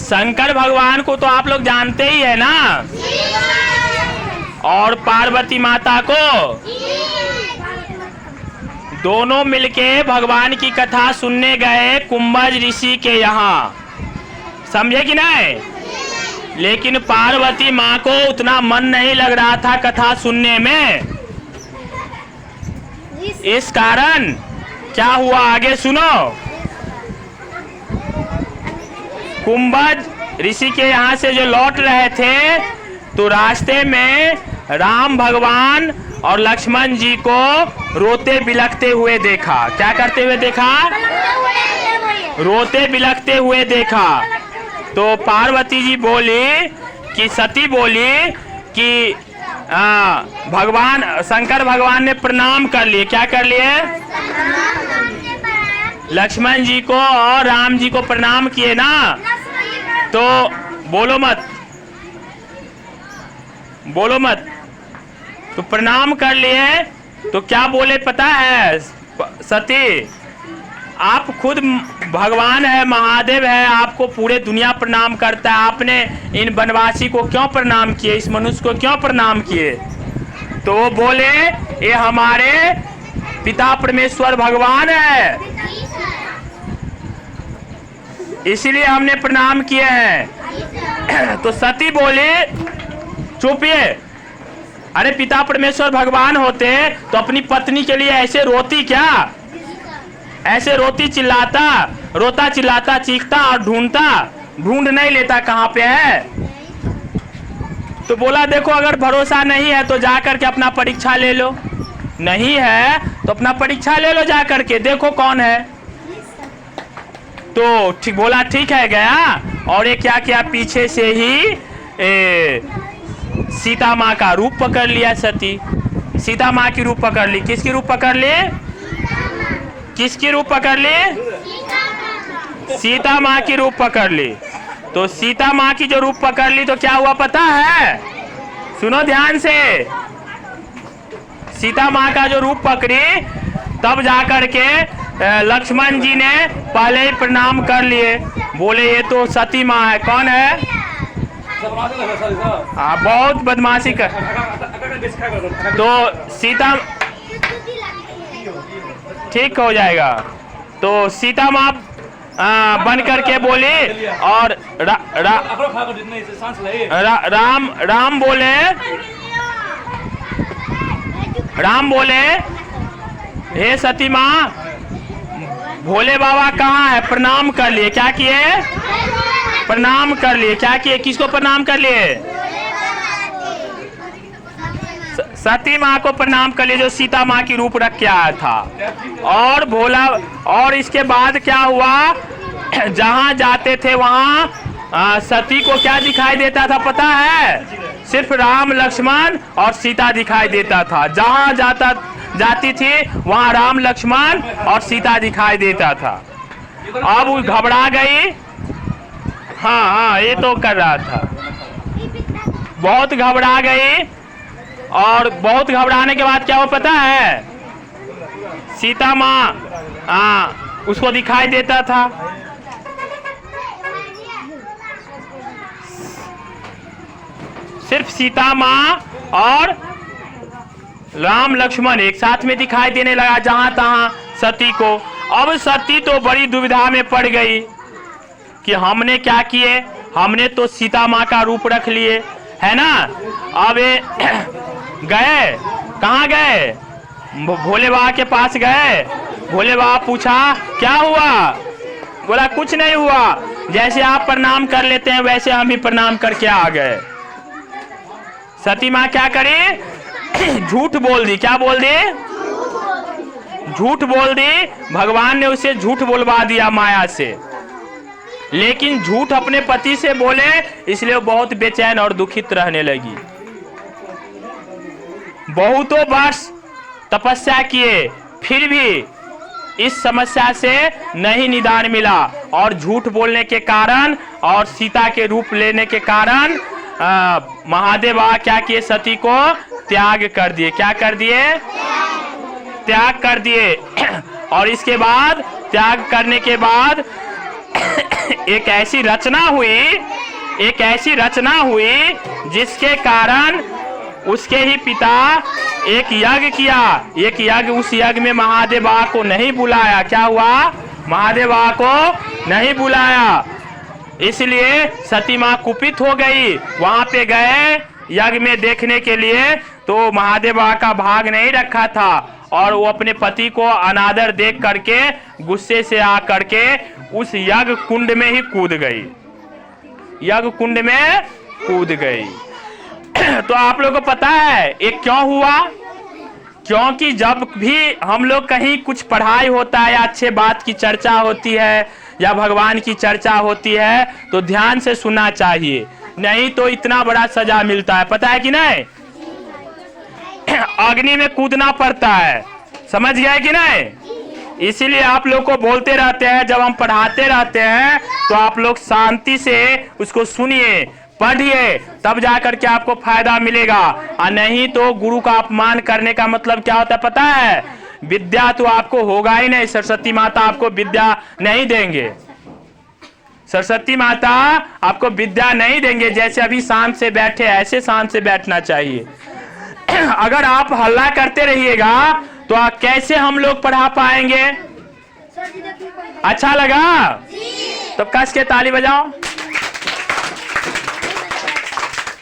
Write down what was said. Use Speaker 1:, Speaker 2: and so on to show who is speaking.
Speaker 1: शंकर भगवान को तो आप लोग जानते ही है ना, और पार्वती माता को। दोनों मिलके भगवान की कथा सुनने गए कुंभज ऋषि के यहाँ, समझे कि नहीं। लेकिन पार्वती माँ को उतना मन नहीं लग रहा था कथा सुनने में। इस कारण क्या हुआ आगे सुनो। कुंभज ऋषि के यहाँ से जो लौट रहे थे तो रास्ते में राम भगवान और लक्ष्मण जी को रोते बिलखते हुए देखा। क्या करते हुए देखा? रोते बिलखते हुए देखा। तो पार्वती जी बोली कि सती बोली कि भगवान शंकर भगवान ने प्रणाम कर लिए। क्या कर लिए? लक्ष्मण जी को और राम जी को प्रणाम किए ना। तो बोलो मत, बोलो मत। तो प्रणाम कर लिए तो क्या बोले पता है सती? आप खुद भगवान है, महादेव है, आपको पूरे दुनिया प्रणाम करता है। आपने इन वनवासी को क्यों प्रणाम किए, इस मनुष्य को क्यों प्रणाम किए? तो वो बोले ये हमारे पिता परमेश्वर भगवान है, इसीलिए हमने प्रणाम किए हैं। तो सती बोली चुपिए, अरे पिता परमेश्वर भगवान होते तो अपनी पत्नी के लिए ऐसे रोती क्या? ऐसे रोती चिल्लाता, रोता चिल्लाता, चीखता और ढूंढता, ढूंढ नहीं लेता कहाँ पे है। तो बोला देखो अगर भरोसा नहीं है तो जाकर के अपना परीक्षा ले लो, नहीं है तो अपना परीक्षा ले लो जाकर के, देखो कौन है। तो ठीक बोला, ठीक है गया। और ये क्या किया, पीछे से ही सीता माँ का रूप पकड़ लिया सती। सीता माँ की रूप पकड़ ली। किसकी रूप पकड़ ली? किसकी रूप पकड़ ली? सीता माँ की रूप पकड़ ली। तो सीता माँ की जो रूप पकड़ ली तो क्या हुआ पता है? सुनो ध्यान से। सीता माँ का जो रूप पकड़ी तब जाकर के लक्ष्मण जी ने पहले ही प्रणाम कर लिए। बोले ये तो सती माँ है। कौन है? हाँ, बहुत बदमाशी कर। तो सीता ठीक हो जाएगा। तो सीता माँ बन करके बोली और राम बोले हे सती माँ, भोले बाबा कहाँ है? प्रणाम कर लिए। क्या किए? प्रणाम कर लिए। क्या किए? किसको प्रणाम कर लिए? सती माँ को प्रणाम कर लिए जो सीता माँ की रूप रख के आया था। और भोला, और इसके बाद क्या हुआ, जहाँ जाते थे वहाँ सती को क्या दिखाई देता था पता है? सिर्फ राम लक्ष्मण और सीता दिखाई देता था। जहाँ जाती थी वहाँ राम लक्ष्मण और सीता दिखाई देता था। अब वो घबरा गई। हाँ, ये तो कर रहा था। बहुत घबरा गई और बहुत घबराने के बाद क्या हुआ पता है? सीता माँ उसको दिखाई देता था। सिर्फ सीता माँ और राम लक्ष्मण एक साथ में दिखाई देने लगा जहां तहां सती को। अब सती तो बड़ी दुविधा में पड़ गई कि हमने क्या किए, हमने तो सीता माँ का रूप रख लिए है ना। अब गए, कहाँ गए? भोले बाबा के पास गए। भोले बाबा पूछा क्या हुआ? बोला कुछ नहीं हुआ, जैसे आप प्रणाम कर लेते हैं वैसे हम भी प्रणाम करके आ गए। सती माँ क्या करी? झूठ बोल दी। क्या बोल दी? झूठ बोल दी। भगवान ने उसे झूठ बोलवा दिया माया से। लेकिन झूठ अपने पति से बोले इसलिए वो बहुत बेचैन और दुखित रहने लगी। बहुतों वर्ष तपस्या किए फिर भी इस समस्या से नहीं निदान मिला। और झूठ बोलने के कारण और सीता के रूप लेने के कारण महादेव बाबा क्या किए? सती को त्याग कर दिए। क्या कर दिए? त्याग कर दिए। और इसके बाद त्याग करने के बाद एक ऐसी रचना हुई जिसके कारण उसके ही पिता एक यज्ञ किया। एक यज्ञ, उस यज्ञ में महादेव बाबा को नहीं बुलाया। क्या हुआ? महादेव बाबा को नहीं बुलाया, इसलिए सती माँ कुपित हो गई। वहां पे गए यज्ञ में देखने के लिए, तो महादेव बाबा का भाग नहीं रखा था और वो अपने पति को अनादर देख करके गुस्से से आ करके उस यज्ञ कुंड में ही कूद गई। यज्ञ कुंड में कूद गई। तो आप लोगों को पता है ये क्यों हुआ? क्योंकि जब भी हम लोग कहीं कुछ पढ़ाई होता है या अच्छे बात की चर्चा होती है या भगवान की चर्चा होती है तो ध्यान से सुनना चाहिए, नहीं तो इतना बड़ा सजा मिलता है। पता है कि नहीं? अग्नि में कूदना पड़ता है, समझ गए कि नहीं? इसीलिए आप लोग को बोलते रहते हैं, जब हम पढ़ाते रहते हैं तो आप लोग शांति से उसको सुनिए, पढ़िए, तब जाकर के आपको फायदा मिलेगा। और नहीं तो गुरु का अपमान करने का मतलब क्या होता है पता है? विद्या तो आपको होगा ही नहीं। सरस्वती माता आपको विद्या नहीं देंगे। सरस्वती माता आपको विद्या नहीं देंगे। जैसे अभी शांत से बैठे ऐसे शांत से बैठना चाहिए। अगर आप हल्ला करते रहिएगा तो कैसे हम लोग पढ़ा पाएंगे? अच्छा लगा? तो कस के ताली बजाओ।